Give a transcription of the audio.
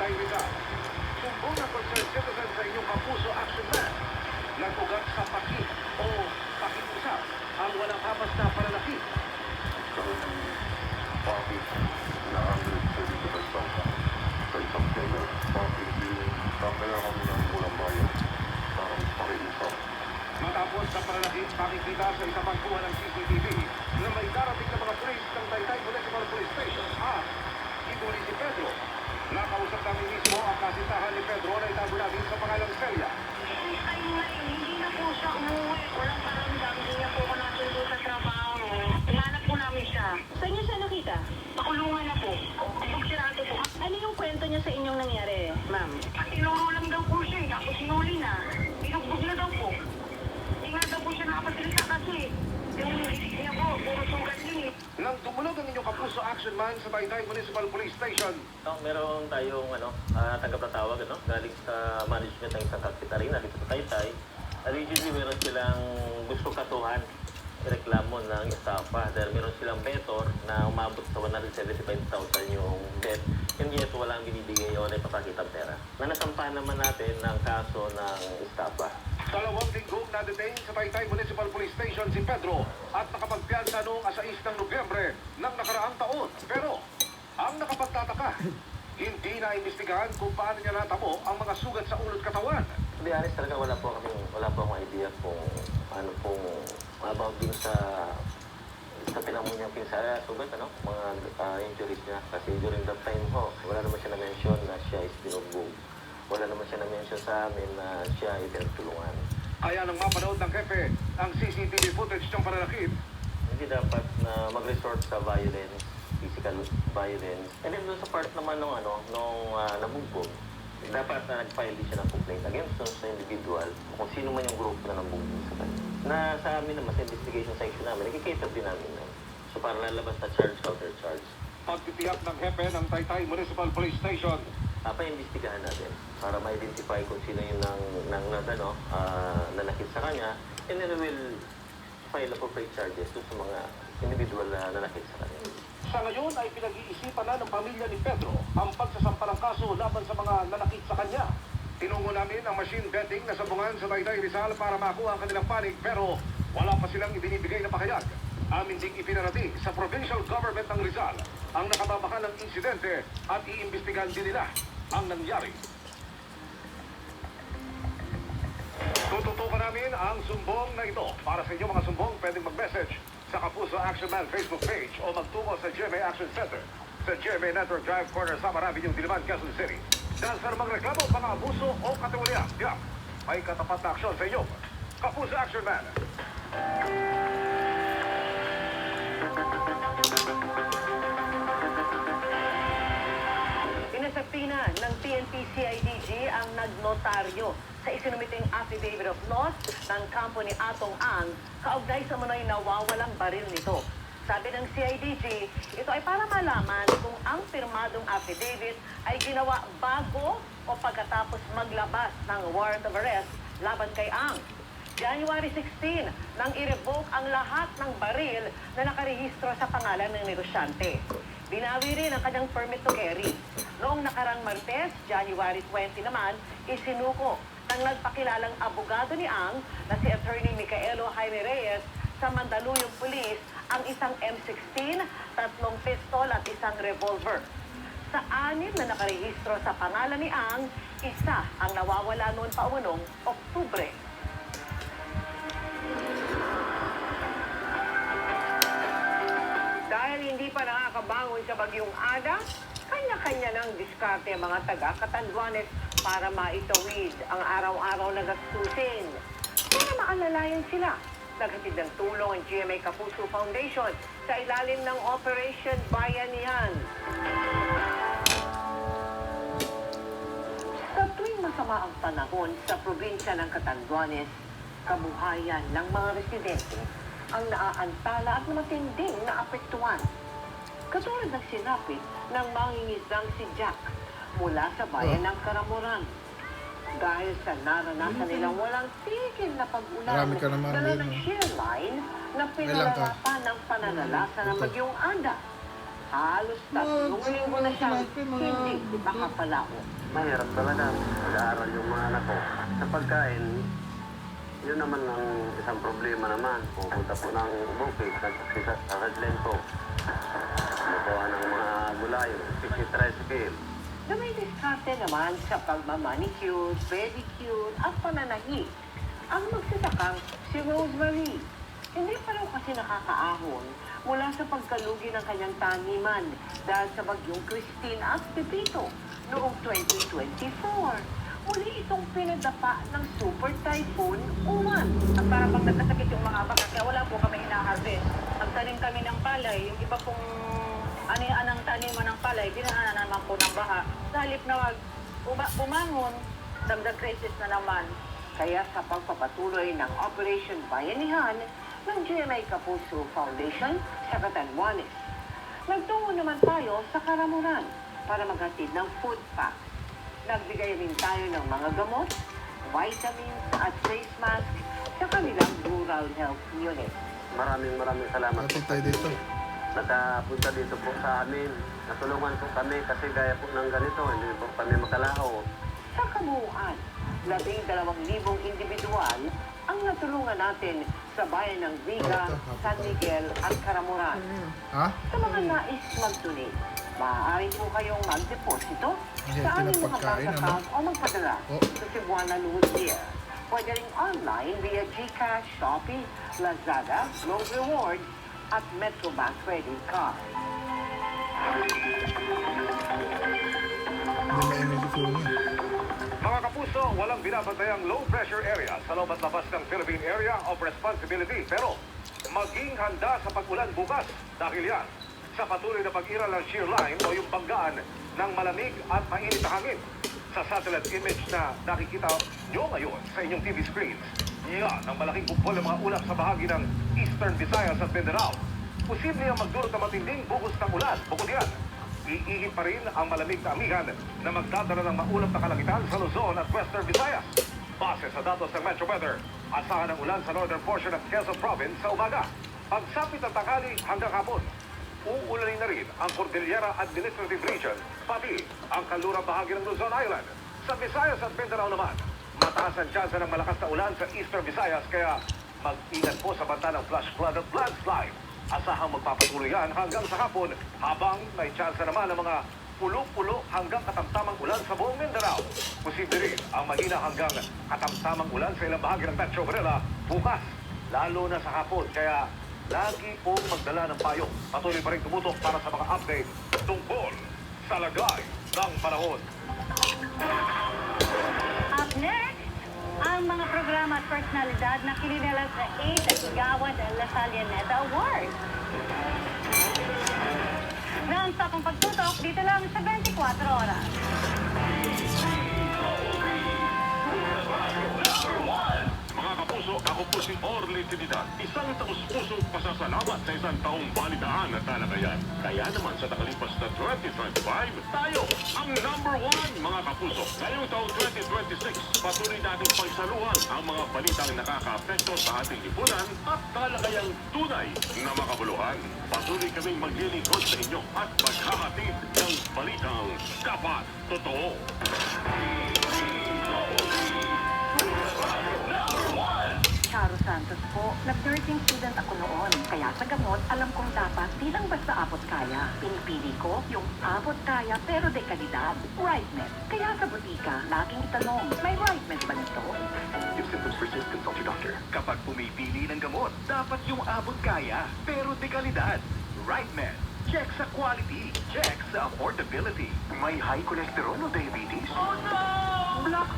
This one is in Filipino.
Taytay Rizal. Sumbong ng concerned citizen sa inyong Kapuso Action Man. Nag-ugat sa pakit o pakit-usap ang walang hamas na pananakit. Nagkaroon ng topic na 175,000 sa isang seller. Topic din, kaya kami ng walang bayan para pakiusap. Matapos sa pananakit, makikita sa isang pagkuha ng CCTV na may darating na mga pulis ng Taytay Municipal Police Station at ito si Pedro. Nakausap namin mismo ang kasintahan ni Pedro na itago namin sa pangalang Celia. Hindi na po siya umuwi. Walang paramdam. Hindi niya po ako natuloy sa trabaho. Hinanap po namin siya. Saan niya siya nakita? Pakulungan na po. Pagsirado po. Ano yung kwento niya sa inyong nangyari, ma'am? Tinuro lang daw po siya. Tapos sinuli na. Binugbog na daw po. Hindi nga daw po siya nakapasilita kasi. Yung isip niya po, puro sugat yun eh. Nang tumunog ang inyong Kapuso Action Man sa Taytay Municipal Police Station, Meron tayong tanggap na tawag galing sa management ng isang hospitalina dito sa Taytay. Allegedly, meron silang gusto katuhan reklamo ng estafa dahil meron silang betor na umabot sa 175,000 yung debt. Hindi ito walang binibigay o napapakitang pera. Nanasampahan naman natin ng kaso ng estafa. 2 linggong na-detain sa Taytay Municipal Police Station si Pedro at nakapagpiyansa noong 6 ng Nobyembre ng nakaraang taon. Pero ang nakapagtataka, hindi na imbestigahan kung paano niya natamo ang mga sugat sa ulo't katawan. To be honest, talaga wala po akong idea kung ano pong about din sa pinamo niyang pinsala, sugat, mga injuries niya. Kasi during that time ho, wala naman siya na-mention na siya is binugbog. Wala naman siya na-mention sa amin na siya ay pinagtulungan. Kaya nang mapanood ng Hepe ang CCTV footage ng pananakit, Hindi dapat na mag-resort sa violence, physical violence. And then doon sa part naman nung nabugbog, dapat na nag-file din siya ng complaint against sa individual kung sino man yung group na nabugbog sa kanya. Na sa amin naman, sa investigation section namin, nagkikater din namin na. So para lalabas na charge, counter-charge. pagtitiyak ng Hepe ng Taytay Municipal Police Station, Pa-investigahan natin para ma-identify kung sino yung nanakit sa kanya, and then we'll file appropriate charges sa mga individual na nanakit sa kanya. sa ngayon ay pinag-iisipan na ng pamilya ni Pedro ang pagsasampa ng kaso laban sa mga nanakit sa kanya. Tinungo namin ang machine betting na sabungan sa Taytay Rizal para makuha ang kanilang panig pero wala pa silang ibinibigay na pakayag. Amin ding ipinarating sa provincial government ng Rizal ang nakababaka ng insidente at iimbestigahan din nila ang nangyari. Tututukan namin ang sumbong na ito. Para sa inyo mga sumbong, pwedeng mag-message sa Kapuso Action Man Facebook page o magtungo sa GMA Action Center sa GMA Network Drive Corner sa Avenue, Diliman, Quezon City. Dahil sa mga reklamo, mga abuso o katiwalian, may katapat na aksyon sa inyo. Kapuso Action Man. Pinasapina ng PNP-CIDG ang nagnotaryo sa isinumiting affidavit of loss ng kampo ni Atong Ang kaugnay sa manoy nawawalang baril nito. Sabi ng CIDG, ito ay para malaman kung ang pirmadong affidavit ay ginawa bago o pagkatapos maglabas ng warrant of arrest laban kay Ang. January 16 nang i-revoke ang lahat ng baril na nakarehistro sa pangalan ng negosyante. Binawi rin ang kanyang permit to carry. Noong nakarang Martes, January 20 naman, isinuko ng nagpakilalang abogado ni Ang na si Attorney Micaelo Jaime Reyes sa Mandaluyong Police ang isang M16, 3 pistol at isang revolver. Sa 6 na nakarehistro sa pangalan ni Ang, isa ang nawawala noon paumanong Oktubre. Dahil hindi pa nakakabangon sa bagyong Ada, kanya-kanya ng diskarte ang mga taga-Catanduanes para maitawid ang araw-araw na gastusin. Para maalalayan sila, naghatid ng tulong ang GMA Kapuso Foundation sa ilalim ng Operation Bayanihan. Sa tuwing masama ang panahon sa probinsya ng Catanduanes, kabuhayan ng mga residente ang naaantala at matinding naapektuhan. Katulad ng sinapit ng mangingisdang si Jack mula sa bayan ng Karamuran. Dahil sa naranasan nilang walang tigil na pag-ulan, Marami ka naman dala din, ng no? shear line na Ilan ka? pinalalapan ng pananalasa ng bagyong Ada. halos 3 linggo na siyang hindi makapalao. Mahirap talaga mag-aaral yung mga anak ko. Sa pagkain, yun naman ang isang problema naman. Pupunta po ng bukid, sa redline po. Nakuha ng mga gulay, 50 tricycle. Na may diskarte naman sa pagmamanicure, pedicure, at pananahi. Ang magsasakang si Rosemary. Hindi pa raw kasi nakakaahon mula sa pagkalugi ng kanyang taniman dahil sa bagyong Christine at Pepito noong 2024. Muli itong pinadapa ng Super Typhoon Uwan. At para pag nagkasakit yung mga baka, kaya wala po kami hina-harvest. Nagtanim kami ng palay, yung iba pong anong taniman ng palay, dinaanan naman po ng baha. Sa halip na umangon, dagdag crisis na naman. Kaya sa pagpapatuloy ng Operation Bayanihan ng GMA Kapuso Foundation sa Catanduanes, nagtungo naman tayo sa Karamuran para maghatid ng food pack. Nagbigay rin tayo ng mga gamot, vitamins at face mask sa kanilang rural health unit. Maraming salamat. Dapat tayo dito. Nakapunta dito po sa amin. Natulungan po kami kasi gaya po ng ganito, hindi po kami makalaho. Sa kabuuan, 12,000 individual ang natulungan natin sa bayan ng Viga, San Miguel at Karamuran. Ha? Sa mga nais mag-donate, maaari po kayong mag-deposito Ay, sa aming mga pinapagkain, bank account o magpadala Oh. sa Cebuana Lucia. Pwede rin online via GCash, Shopee, Lazada, Globe Rewards at Metrobank Credit Card. Hindi maingay si Sonia. Mga kapuso, walang binabantayang low pressure area sa loob at labas ng Philippine Area of Responsibility. Pero maging handa sa pag-ulan bukas dahil yan sa patuloy na pag-iral ng shear line o yung banggaan ng malamig at mainit na hangin. Sa satellite image na nakikita nyo ngayon sa inyong TV screens, yan ang malaking bukol ng mga ulap sa bahagi ng Eastern Visayas at Mindanao. Posible ang magdulot ng matinding bugos ng ulan. Bukod yan, iihip pa rin ang malamig na amihan na magdadala ng maulap na kalangitan sa Luzon at Western Visayas. Base sa datos ng Metro Weather, asahan ng ulan sa northern portion of Quezon Province sa umaga. Pagsapit ng tanghali hanggang hapon, uulanin na rin ang Cordillera Administrative Region, pati ang kalurang bahagi ng Luzon Island. Sa Visayas at Mindanao naman, mataas ang tsansa ng malakas na ulan sa Eastern Visayas, kaya mag-ingat po sa banta ng flash flood at landslide. Asahang magpapatuloy yan hanggang sa hapon, habang may tsansa naman ng mga pulo-pulo hanggang katamtamang ulan sa buong Mindanao. Posible rin ang mahina hanggang katamtamang ulan sa ilang bahagi ng Metro Manila bukas, lalo na sa hapon. Kaya lagi pong magdala ng payong. Patuloy pa rin tumutok para sa mga update tungkol sa lagay ng panahon. Up next, ang mga programa at personalidad na kinilala sa 8th Gawad La Salianeta Award. Non-stop ang pagtutok dito lang sa 24 oras. Mga kapuso, ako po si Orly Trinidad. Isang taus-pusong pasasalamat sa isang taong balitaan at talagayan. Kaya naman sa nakalipas na 2025, tayo ang #1 mga kapuso. Ngayong taong 2026, patuloy natin pagsaluhan ang mga balitang nakaka-apekto sa ating lipunan at talagayang tunay na makabuluhan. Patuloy kaming maglilingkod sa inyo at maghahatid ng balitang dapat totoo. Charo Santos po. Nag-nursing student ako noon. Kaya sa gamot, alam kong dapat di lang basta abot kaya. Pinipili ko yung abot kaya pero de kalidad. RightMed. Kaya sa butika, laging itanong, may RightMed ba nito? If symptoms persist, consult your doctor. Kapag pumipili ng gamot, dapat yung abot kaya, pero de kalidad. RightMed. Check sa quality. Check sa affordability. May high cholesterol o diabetes? Oh no! Black